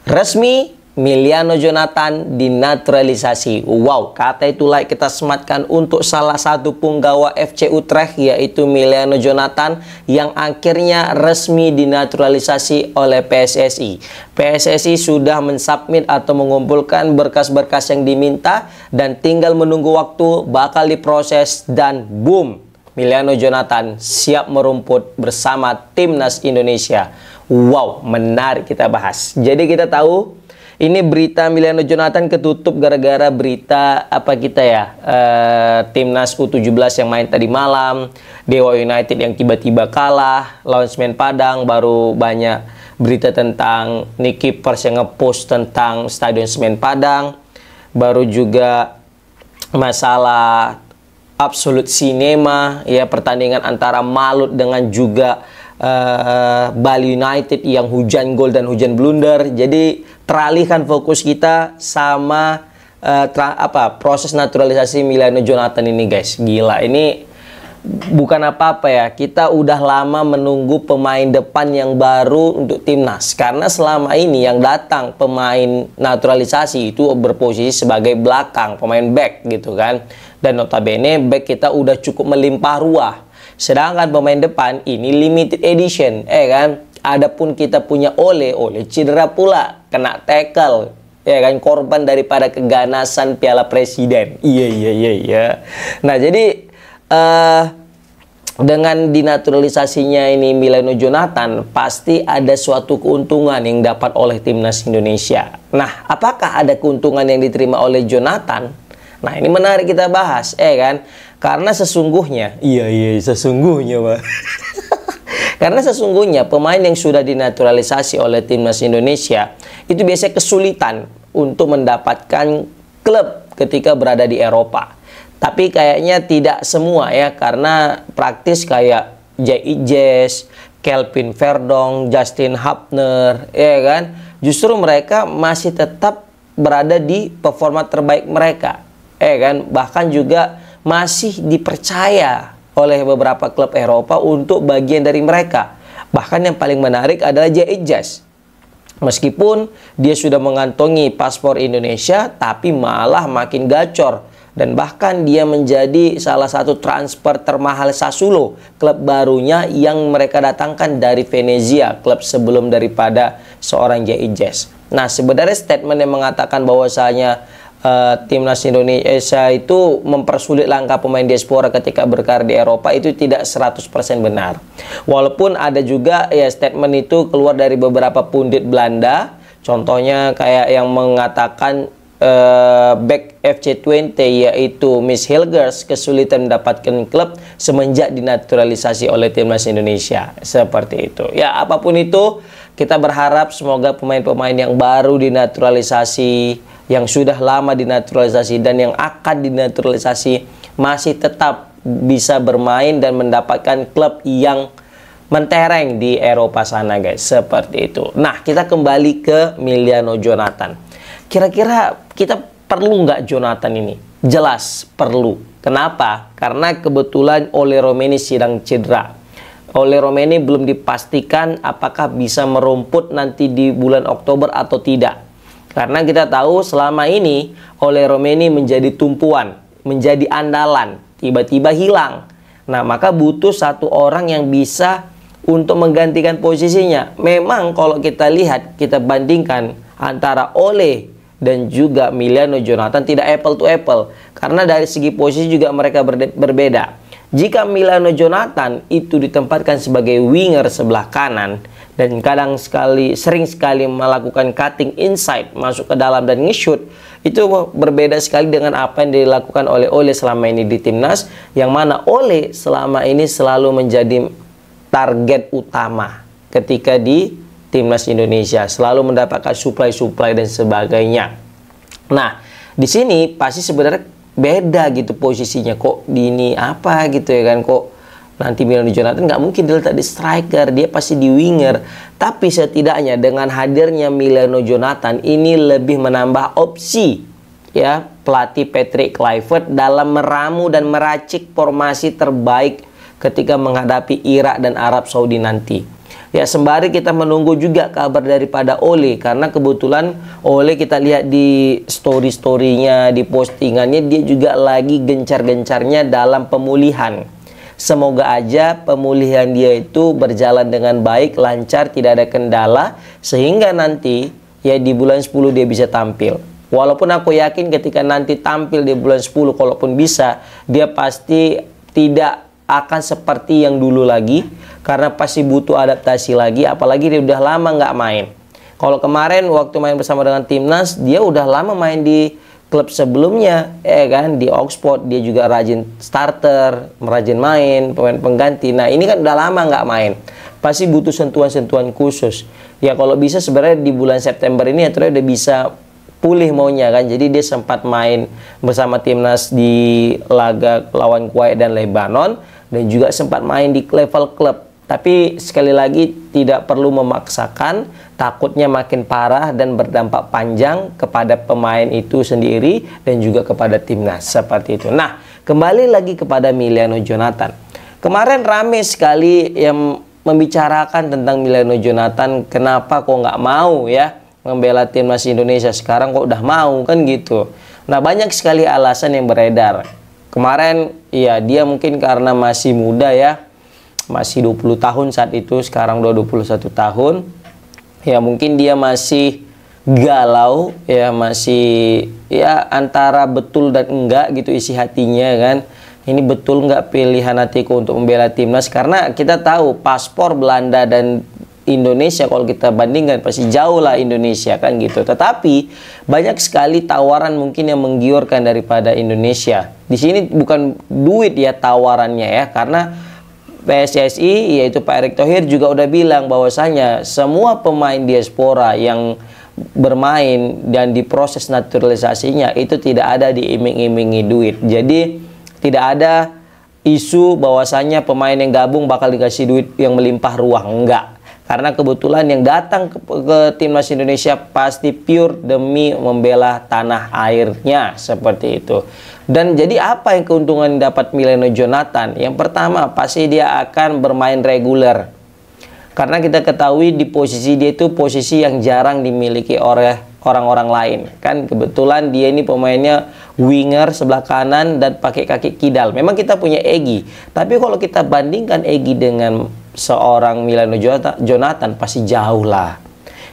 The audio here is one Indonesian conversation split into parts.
Resmi, Emiliano Jonathan dinaturalisasi. Wow, kata itulah kita sematkan untuk salah satu punggawa FC Utrecht, yaitu Emiliano Jonathan, yang akhirnya resmi dinaturalisasi oleh PSSI. PSSI sudah mensubmit atau mengumpulkan berkas-berkas yang diminta dan tinggal menunggu waktu, bakal diproses, dan boom, Emiliano Jonathan siap merumput bersama Timnas Indonesia. Wow, menarik kita bahas. Jadi kita tahu ini berita Emiliano Jonathan ketutup gara-gara berita Timnas U17 yang main tadi malam, Dewa United yang tiba-tiba kalah lawan Semen Padang, baru banyak berita tentang Nicky Pers yang ngepost tentang Stadion Semen Padang, baru juga masalah Absolute Cinema, ya, pertandingan antara Malut dengan juga Bali United yang hujan gol dan hujan blunder. Jadi teralihkan fokus kita sama proses naturalisasi Emiliano Jonathan ini, guys. Gila, ini bukan apa-apa ya. Kita udah lama menunggu pemain depan yang baru untuk timnas, karena selama ini yang datang pemain naturalisasi itu berposisi sebagai belakang, pemain back gitu kan. Dan notabene back kita udah cukup melimpah ruah. Sedangkan pemain depan ini limited edition, kan? Adapun kita punya Ole cedera pula, kena tackle, ya kan, korban daripada keganasan Piala Presiden. Iya. Nah, jadi dengan dinaturalisasinya ini Emiliano Jonathan, pasti ada suatu keuntungan yang dapat oleh Timnas Indonesia. Nah, apakah ada keuntungan yang diterima oleh Jonathan? Nah, ini menarik kita bahas, kan? Karena sesungguhnya, sesungguhnya, Pak. Karena sesungguhnya pemain yang sudah dinaturalisasi oleh Timnas Indonesia itu biasanya kesulitan untuk mendapatkan klub ketika berada di Eropa. Tapi kayaknya tidak semua, ya, karena praktis kayak J.I. Jazz, Kelvin Verdong, Justin Hapner, ya kan, justru mereka masih tetap berada di performa terbaik mereka, kan, bahkan juga masih dipercaya oleh beberapa klub Eropa untuk bagian dari mereka. Bahkan yang paling menarik adalah J.I. Jazz. Meskipun dia sudah mengantongi paspor Indonesia, tapi malah makin gacor. Dan bahkan dia menjadi salah satu transfer termahal Sassuolo, klub barunya yang mereka datangkan dari Venezia, klub sebelum daripada seorang J.I. Jazz. Nah, sebenarnya statement yang mengatakan bahwasanya Timnas Indonesia itu mempersulit langkah pemain diaspora ketika berkarir di Eropa itu tidak 100% benar. Walaupun ada juga, ya, statement itu keluar dari beberapa pundit Belanda. Contohnya kayak yang mengatakan back FC20, yaitu Miss Hilgers, kesulitan mendapatkan klub semenjak dinaturalisasi oleh Timnas Indonesia. Seperti itu. Ya, apapun itu, kita berharap semoga pemain-pemain yang baru dinaturalisasi, yang sudah lama dinaturalisasi, dan yang akan dinaturalisasi masih tetap bisa bermain dan mendapatkan klub yang mentereng di Eropa sana, guys. Seperti itu. Nah, kita kembali ke Emiliano Jonathan. Kira-kira kita perlu nggak Jonathan ini? Jelas perlu. Kenapa? Karena kebetulan Ole Romeni sedang cedera. Ole Romeni belum dipastikan apakah bisa merumput nanti di bulan Oktober atau tidak. Karena kita tahu selama ini Ole Romeni menjadi tumpuan, menjadi andalan, tiba-tiba hilang. Nah, maka butuh satu orang yang bisa untuk menggantikan posisinya. Memang kalau kita lihat, kita bandingkan antara Ole dan juga Emiliano Jonathan tidak apple to apple. Karena dari segi posisi juga mereka berbeda. Jika Emiliano Jonathan itu ditempatkan sebagai winger sebelah kanan dan sering sekali melakukan cutting inside, masuk ke dalam dan nge-shoot, itu berbeda sekali dengan apa yang dilakukan oleh Ole selama ini di timnas, yang mana Ole selama ini selalu menjadi target utama ketika di timnas Indonesia, selalu mendapatkan supply dan sebagainya. Nah, di sini pasti sebenarnya beda gitu posisinya, kok di ini apa gitu, ya kan, kok nanti Emiliano Jonathan nggak mungkin diletak di striker, dia pasti di winger. Tapi setidaknya dengan hadirnya Emiliano Jonathan ini lebih menambah opsi, ya, pelatih Patrick Kluivert dalam meramu dan meracik formasi terbaik ketika menghadapi Irak dan Arab Saudi nanti. Ya, sembari kita menunggu juga kabar daripada Ole, karena kebetulan Ole kita lihat di story-storynya, di postingannya, dia juga lagi gencar-gencarnya dalam pemulihan. Semoga aja pemulihan dia itu berjalan dengan baik, lancar, tidak ada kendala, sehingga nanti ya di bulan 10 dia bisa tampil. Walaupun aku yakin ketika nanti tampil di bulan 10, kalaupun bisa, dia pasti tidak akan seperti yang dulu lagi, karena pasti butuh adaptasi lagi, apalagi dia udah lama nggak main. Kalau kemarin waktu main bersama dengan timnas, dia udah lama main di klub sebelumnya, ya kan, di Oxford. Dia juga rajin starter, rajin main, pemain pengganti. Nah, ini kan udah lama nggak main, pasti butuh sentuhan-sentuhan khusus. Ya, kalau bisa sebenarnya di bulan September ini ya udah bisa pulih maunya kan. Jadi dia sempat main bersama timnas di laga lawan Kuwait dan Lebanon, dan juga sempat main di level klub. Tapi sekali lagi tidak perlu memaksakan, takutnya makin parah dan berdampak panjang kepada pemain itu sendiri dan juga kepada timnas, seperti itu. Nah, kembali lagi kepada Emiliano Jonathan. Kemarin rame sekali yang membicarakan tentang Emiliano Jonathan, kenapa kok nggak mau ya membela timnas Indonesia, sekarang kok udah mau, kan gitu. Nah, banyak sekali alasan yang beredar. Kemarin ya dia mungkin karena masih muda ya, masih 20 tahun saat itu, sekarang udah 21 tahun. Ya mungkin dia masih galau ya, masih ya antara betul dan enggak gitu isi hatinya kan. Ini betul nggak pilihan hatiku untuk membela timnas, karena kita tahu paspor Belanda dan Indonesia kalau kita bandingkan pasti jauh lah Indonesia kan gitu. Tetapi banyak sekali tawaran mungkin yang menggiurkan daripada Indonesia. Di sini bukan duit ya tawarannya ya, karena PSSI yaitu Pak Erick Thohir juga udah bilang bahwasanya semua pemain diaspora yang bermain dan diproses naturalisasinya itu tidak ada diiming-imingi duit. Jadi tidak ada isu bahwasanya pemain yang gabung bakal dikasih duit yang melimpah ruah, enggak. Karena kebetulan yang datang ke timnas Indonesia pasti pure demi membela tanah airnya, seperti itu. Dan jadi apa yang keuntungan yang dapat Emiliano Jonathan? Yang pertama, pasti dia akan bermain reguler. Karena kita ketahui di posisi dia itu posisi yang jarang dimiliki oleh orang-orang lain. Kan kebetulan dia ini pemainnya winger sebelah kanan dan pakai kaki kidal. Memang kita punya Egy, tapi kalau kita bandingkan Egy dengan seorang Emiliano Jonathan pasti jauh lah.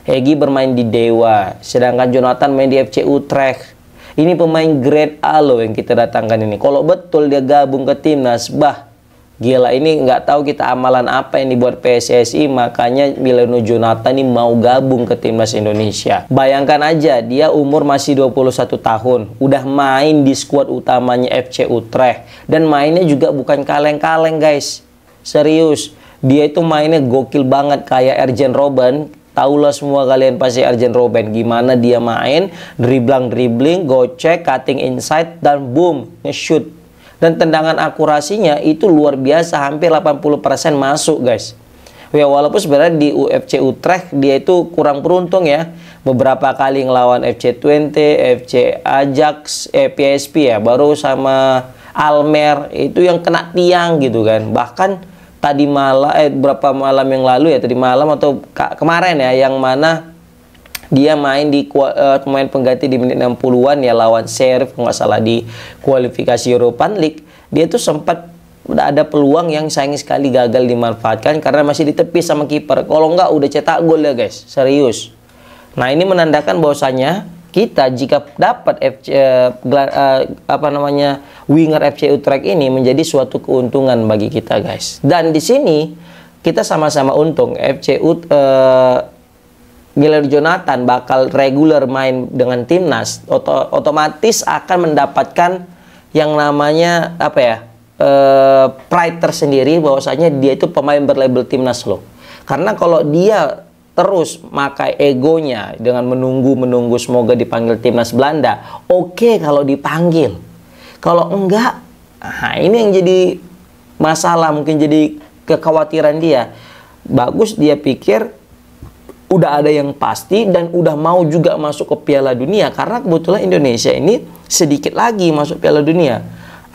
Egy bermain di Dewa, sedangkan Jonathan main di FC Utrecht. Ini pemain grade A loh yang kita datangkan ini. Kalau betul dia gabung ke timnas, bah, gila, ini nggak tahu kita amalan apa yang dibuat PSSI, makanya Emiliano Jonathan ini mau gabung ke timnas Indonesia. Bayangkan aja, dia umur masih 21 tahun, udah main di skuad utamanya FC Utrecht, dan mainnya juga bukan kaleng-kaleng guys, serius. Dia itu mainnya gokil banget kayak Arjen Robben. Tahulah semua kalian pasti Arjen Robben gimana dia main, dribbling, gocek, cutting inside, dan boom, nge-shoot. Dan tendangan akurasinya itu luar biasa, hampir 80% masuk guys. Ya walaupun sebenarnya di UFC Utrecht dia itu kurang beruntung ya. Beberapa kali ngelawan FC Twente, FC Ajax, PSP ya, baru sama Almer itu yang kena tiang gitu kan. Bahkan tadi malam, berapa malam yang lalu ya, tadi malam atau kemarin ya, yang mana dia main di pemain pengganti di menit 60-an ya lawan Sheriff nggak salah di kualifikasi European League. Dia tuh sempat udah ada peluang yang sayang sekali gagal dimanfaatkan karena masih ditepis sama kiper. Kalau nggak udah cetak gol ya guys, serius. Nah ini menandakan bahwasanya kita jika dapat winger FC Utrecht ini menjadi suatu keuntungan bagi kita guys. Dan di sini kita sama-sama untung. Emiliano Jonathan bakal reguler main dengan timnas, otomatis akan mendapatkan yang namanya apa ya, pride tersendiri bahwasanya dia itu pemain berlabel timnas loh. Karena kalau dia terus makai egonya dengan menunggu semoga dipanggil timnas Belanda, oke kalau dipanggil. Kalau enggak, nah ini yang jadi masalah, mungkin jadi kekhawatiran dia. Bagus dia pikir udah ada yang pasti dan udah mau juga masuk ke Piala Dunia, karena kebetulan Indonesia ini sedikit lagi masuk Piala Dunia.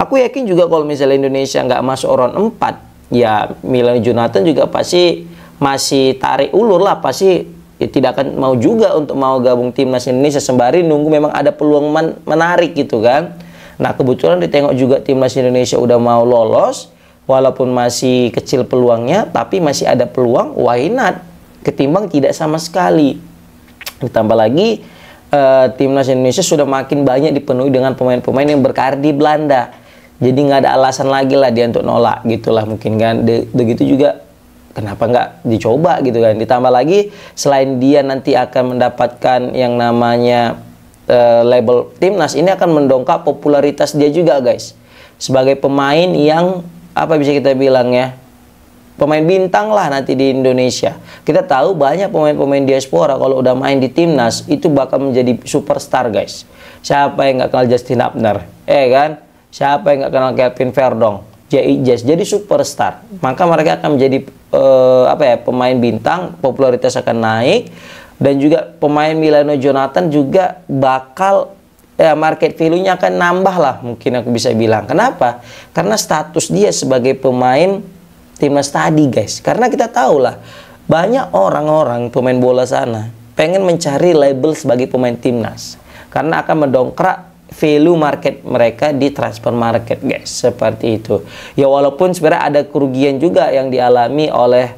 Aku yakin juga kalau misalnya Indonesia nggak masuk round 4, ya Milano Jonathan juga pasti masih tarik ulur lah, pasti ya, tidak akan mau juga untuk mau gabung timnas Indonesia sembari nunggu memang ada peluang menarik gitu kan. Nah kebetulan ditengok juga timnas Indonesia udah mau lolos, walaupun masih kecil peluangnya, tapi masih ada peluang, why not, ketimbang tidak sama sekali. Ditambah lagi timnas Indonesia sudah makin banyak dipenuhi dengan pemain-pemain yang berkarir di Belanda, jadi nggak ada alasan lagi lah dia untuk nolak gitulah mungkin kan. Begitu juga kenapa nggak dicoba gitu kan. Ditambah lagi selain dia nanti akan mendapatkan yang namanya label timnas, ini akan mendongkrak popularitas dia juga guys, sebagai pemain yang apa bisa kita bilang ya, pemain bintang lah nanti di Indonesia. Kita tahu banyak pemain-pemain diaspora kalau udah main di timnas itu bakal menjadi superstar guys. Siapa yang nggak kenal Justin Abner, kan? Siapa yang nggak kenal Kelvin Verdong, J.I. jadi superstar. Maka mereka akan menjadi pemain bintang, popularitas akan naik, dan juga pemain Milano Jonathan juga bakal market value-nya akan nambah lah, mungkin aku bisa bilang. Kenapa? Karena status dia sebagai pemain timnas tadi guys. Karena kita tahu lah, banyak orang-orang pemain bola sana pengen mencari label sebagai pemain timnas, karena akan mendongkrak value market mereka di transfer market guys, seperti itu. Ya walaupun sebenarnya ada kerugian juga yang dialami oleh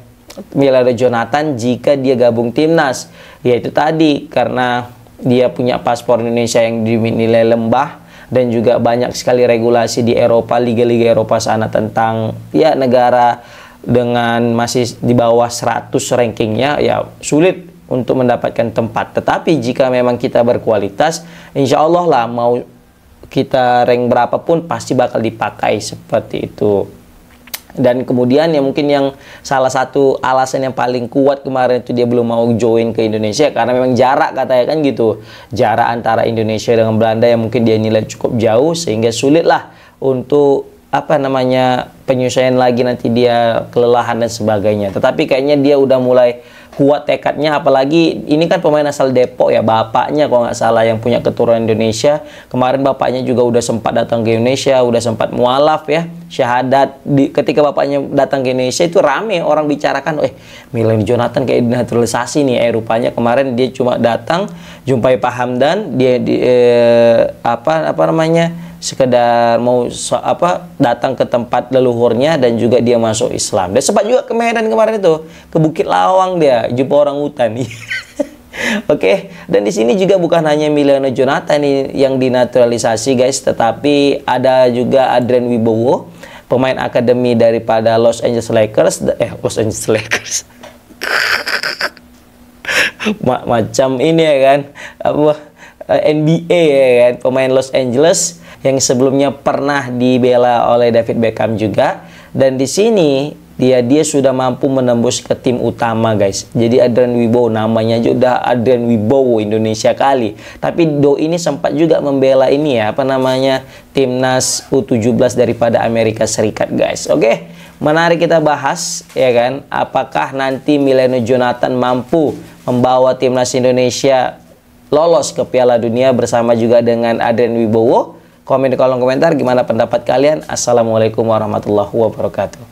Milano Jonathan jika dia gabung timnas, yaitu tadi karena dia punya paspor Indonesia yang dinilai lembah, dan juga banyak sekali regulasi di Eropa, liga-liga Eropa sana tentang ya negara dengan masih di bawah 100 rankingnya, ya sulit untuk mendapatkan tempat. Tetapi jika memang kita berkualitas, insya Allah lah mau kita rank berapapun pasti bakal dipakai, seperti itu. Dan kemudian ya mungkin yang salah satu alasan yang paling kuat kemarin itu dia belum mau join ke Indonesia karena memang jarak katanya kan gitu. Jarak antara Indonesia dengan Belanda yang mungkin dia nilai cukup jauh, sehingga sulit lah untuk penyesuaian lagi, nanti dia kelelahan dan sebagainya. Tetapi kayaknya dia udah mulai kuat tekadnya, apalagi ini kan pemain asal Depok ya, bapaknya kalau nggak salah yang punya keturunan Indonesia. Kemarin bapaknya juga udah sempat datang ke Indonesia, udah sempat mualaf ya, syahadat. Ketika bapaknya datang ke Indonesia itu rame orang bicarakan, Milano Jonathan kayak dinaturalisasi nih. Rupanya kemarin dia cuma datang jumpai Pak Hamdan, dia sekedar mau datang ke tempat leluhurnya, dan juga dia masuk Islam. Dan sempat juga ke Medan kemarin itu, ke Bukit Lawang dia jumpa orang hutan. Oke, dan di sini juga bukan hanya Milano Jonathan yang dinaturalisasi guys, tetapi ada juga Adrian Wibowo, pemain akademi daripada Los Angeles Lakers. Macam ini ya kan, NBA ya kan, pemain Los Angeles yang sebelumnya pernah dibela oleh David Beckham juga. Dan di sini dia sudah mampu menembus ke tim utama guys. Jadi Adrian Wibowo, namanya juga Adrian Wibowo Indonesia kali. Tapi ini sempat juga membela ini ya, timnas U17 daripada Amerika Serikat guys. Oke, menarik kita bahas ya kan, apakah nanti Milano Jonathan mampu membawa timnas Indonesia lolos ke Piala Dunia bersama juga dengan Adrian Wibowo? Komen di kolom komentar gimana pendapat kalian. Assalamualaikum warahmatullahi wabarakatuh.